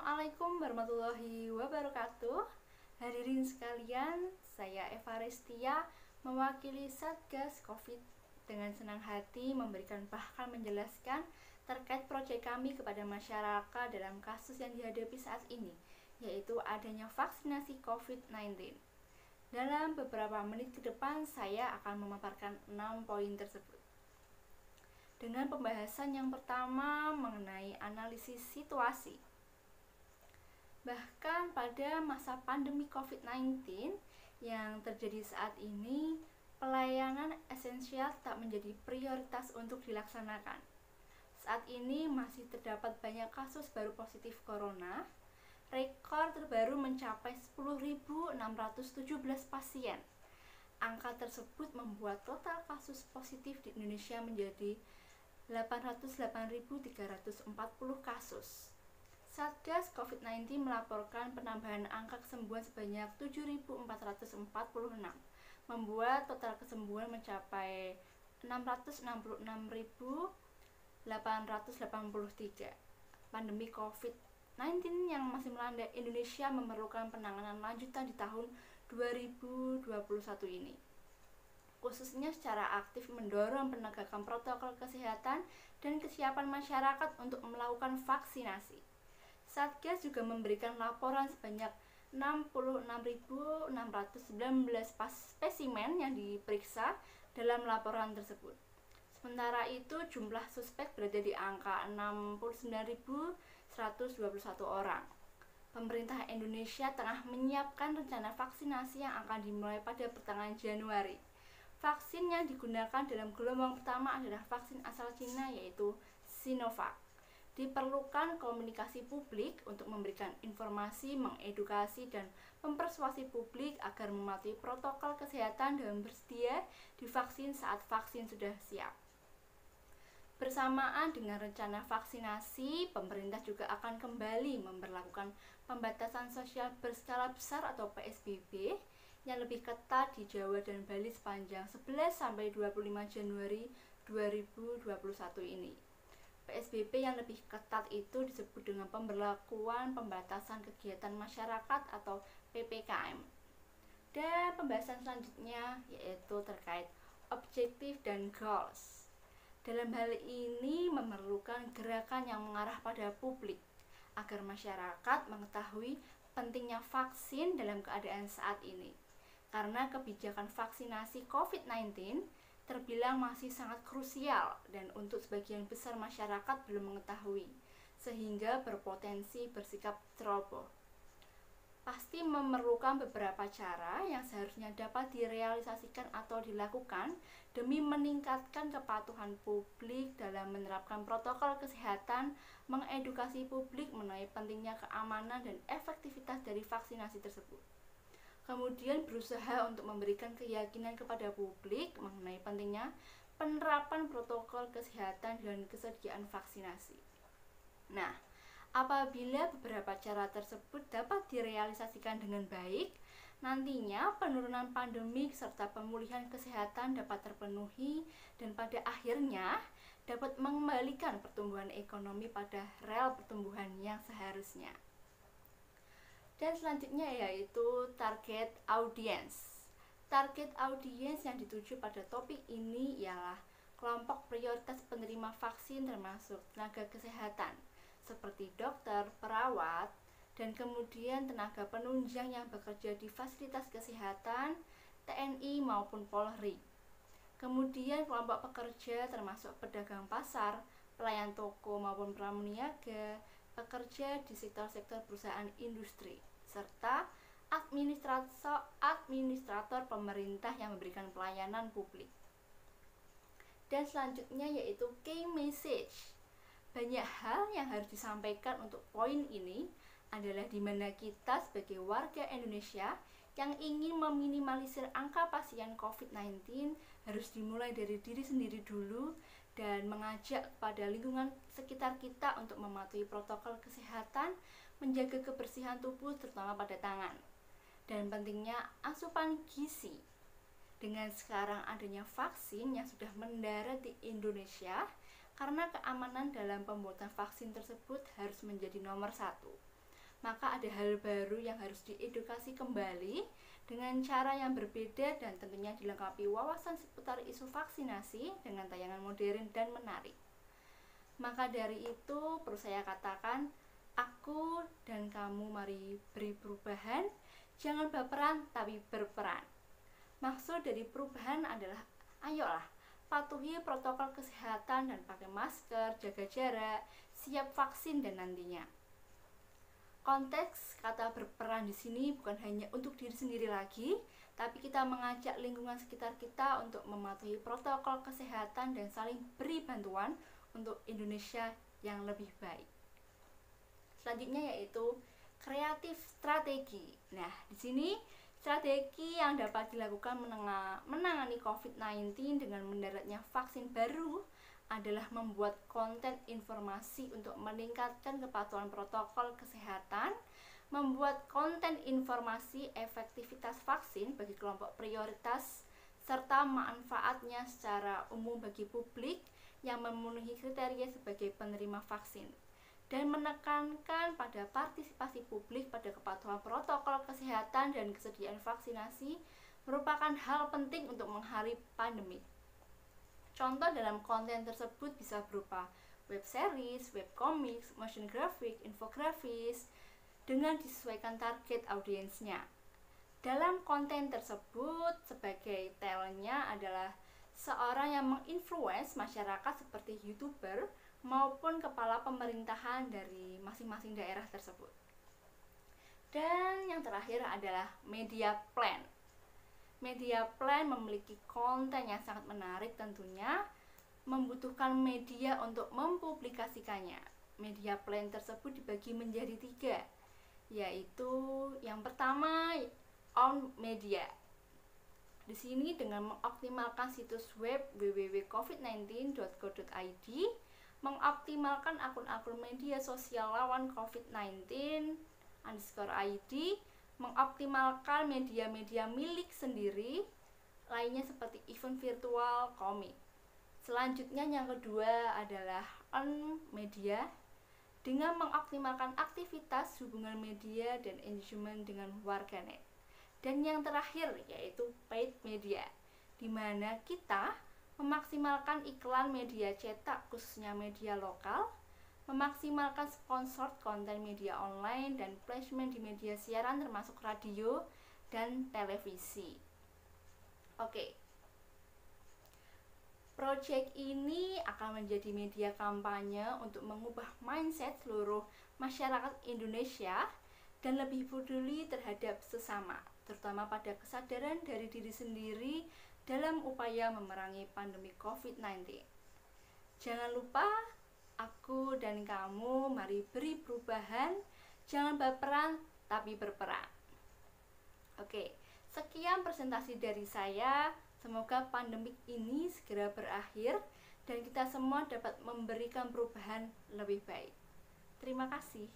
Assalamualaikum warahmatullahi wabarakatuh. Hadirin sekalian, saya Eva Restia mewakili Satgas Covid dengan senang hati memberikan bahkan menjelaskan terkait proyek kami kepada masyarakat dalam kasus yang dihadapi saat ini, yaitu adanya vaksinasi COVID-19. Dalam beberapa menit ke depan saya akan memaparkan 6 poin tersebut. Dengan pembahasan yang pertama mengenai analisis situasi. Bahkan pada masa pandemi COVID-19 yang terjadi saat ini, pelayanan esensial tak menjadi prioritas untuk dilaksanakan. Saat ini masih terdapat banyak kasus baru positif corona. Rekor terbaru mencapai 10.617 pasien. Angka tersebut membuat total kasus positif di Indonesia menjadi 808.340 kasus. Satgas COVID-19 melaporkan penambahan angka kesembuhan sebanyak 7.446, membuat total kesembuhan mencapai 666.883. Pandemi COVID-19 yang masih melanda Indonesia memerlukan penanganan lanjutan di tahun 2021 ini, khususnya secara aktif mendorong penegakan protokol kesehatan dan kesiapan masyarakat untuk melakukan vaksinasi. Satgas juga memberikan laporan sebanyak 66.619 spesimen yang diperiksa dalam laporan tersebut. Sementara itu, jumlah suspek berada di angka 69.121 orang. Pemerintah Indonesia tengah menyiapkan rencana vaksinasi yang akan dimulai pada pertengahan Januari. Vaksin yang digunakan dalam gelombang pertama adalah vaksin asal Cina, yaitu Sinovac. Diperlukan komunikasi publik untuk memberikan informasi, mengedukasi, dan mempersuasi publik agar mematuhi protokol kesehatan dan bersedia divaksin saat vaksin sudah siap. Bersamaan dengan rencana vaksinasi, pemerintah juga akan kembali memberlakukan pembatasan sosial berskala besar atau PSBB yang lebih ketat di Jawa dan Bali sepanjang 11-25 Januari 2021 ini. PSBB yang lebih ketat itu disebut dengan pemberlakuan pembatasan kegiatan masyarakat atau PPKM. Dan pembahasan selanjutnya yaitu terkait objektif dan goals. Dalam hal ini memerlukan gerakan yang mengarah pada publik agar masyarakat mengetahui pentingnya vaksin dalam keadaan saat ini. Karena kebijakan vaksinasi COVID-19 terbilang masih sangat krusial dan untuk sebagian besar masyarakat belum mengetahui, sehingga berpotensi bersikap ceroboh. Pasti memerlukan beberapa cara yang seharusnya dapat direalisasikan atau dilakukan demi meningkatkan kepatuhan publik dalam menerapkan protokol kesehatan, mengedukasi publik mengenai pentingnya keamanan dan efektivitas dari vaksinasi tersebut. Kemudian berusaha untuk memberikan keyakinan kepada publik mengenai pentingnya penerapan protokol kesehatan dan kesediaan vaksinasi. Nah, apabila beberapa cara tersebut dapat direalisasikan dengan baik, nantinya penurunan pandemik serta pemulihan kesehatan dapat terpenuhi dan pada akhirnya dapat mengembalikan pertumbuhan ekonomi pada rel pertumbuhan yang seharusnya. Dan selanjutnya yaitu target audiens. Target audiens yang dituju pada topik ini ialah kelompok prioritas penerima vaksin termasuk tenaga kesehatan seperti dokter, perawat, dan kemudian tenaga penunjang yang bekerja di fasilitas kesehatan, TNI maupun Polri. Kemudian kelompok pekerja termasuk pedagang pasar, pelayan toko maupun pramuniaga, pekerja di sektor-sektor perusahaan industri, serta administrator pemerintah yang memberikan pelayanan publik. Dan selanjutnya yaitu key message. Banyak hal yang harus disampaikan untuk poin ini adalah di mana kita sebagai warga Indonesia yang ingin meminimalisir angka pasien COVID-19 harus dimulai dari diri sendiri dulu dan mengajak kepada lingkungan sekitar kita untuk mematuhi protokol kesehatan, menjaga kebersihan tubuh terutama pada tangan, dan pentingnya asupan gizi. Dengan sekarang adanya vaksin yang sudah mendarat di Indonesia, karena keamanan dalam pembuatan vaksin tersebut harus menjadi nomor 1. maka ada hal baru yang harus diedukasi kembali dengan cara yang berbeda dan tentunya dilengkapi wawasan seputar isu vaksinasi dengan tayangan modern dan menarik. Maka dari itu perlu saya katakan, aku dan kamu mari beri perubahan, jangan baperan tapi berperan. Maksud dari perubahan adalah ayolah patuhi protokol kesehatan dan pakai masker, jaga jarak, siap vaksin dan nantinya. Konteks kata berperan di sini bukan hanya untuk diri sendiri lagi, tapi kita mengajak lingkungan sekitar kita untuk mematuhi protokol kesehatan dan saling beri bantuan untuk Indonesia yang lebih baik. Selanjutnya yaitu kreatif strategi. Nah, di sini strategi yang dapat dilakukan menangani COVID-19 dengan mendaratnya vaksin baru adalah membuat konten informasi untuk meningkatkan kepatuhan protokol kesehatan, membuat konten informasi efektivitas vaksin bagi kelompok prioritas, serta manfaatnya secara umum bagi publik yang memenuhi kriteria sebagai penerima vaksin, dan menekankan pada partisipasi publik pada kepatuhan protokol kesehatan dan kesediaan vaksinasi merupakan hal penting untuk menghadapi pandemi. Contoh dalam konten tersebut bisa berupa web series, web comics, motion graphic, infografis dengan disesuaikan target audiensnya. Dalam konten tersebut sebagai talentnya adalah seorang yang menginfluence masyarakat seperti YouTuber maupun kepala pemerintahan dari masing-masing daerah tersebut. Dan yang terakhir adalah media plan. Media plan memiliki konten yang sangat menarik tentunya, membutuhkan media untuk mempublikasikannya. Media plan tersebut dibagi menjadi 3, yaitu yang pertama on media. Di sini dengan mengoptimalkan situs web www.covid19.go.id, mengoptimalkan akun-akun media sosial lawan COVID-19_ID, mengoptimalkan media-media milik sendiri lainnya seperti event virtual, komik. Selanjutnya yang kedua adalah on media dengan mengoptimalkan aktivitas hubungan media dan engagement dengan warganet. Dan yang terakhir yaitu paid media, di mana kita memaksimalkan iklan media cetak khususnya media lokal, memaksimalkan sponsored konten media online dan placement di media siaran termasuk radio dan televisi. Oke. Project ini akan menjadi media kampanye untuk mengubah mindset seluruh masyarakat Indonesia dan lebih peduli terhadap sesama, terutama pada kesadaran dari diri sendiri dalam upaya memerangi pandemi COVID-19. Jangan lupa, aku dan kamu mari beri perubahan, jangan baperan tapi berperan. Oke, sekian presentasi dari saya. Semoga pandemik ini segera berakhir dan kita semua dapat memberikan perubahan lebih baik. Terima kasih.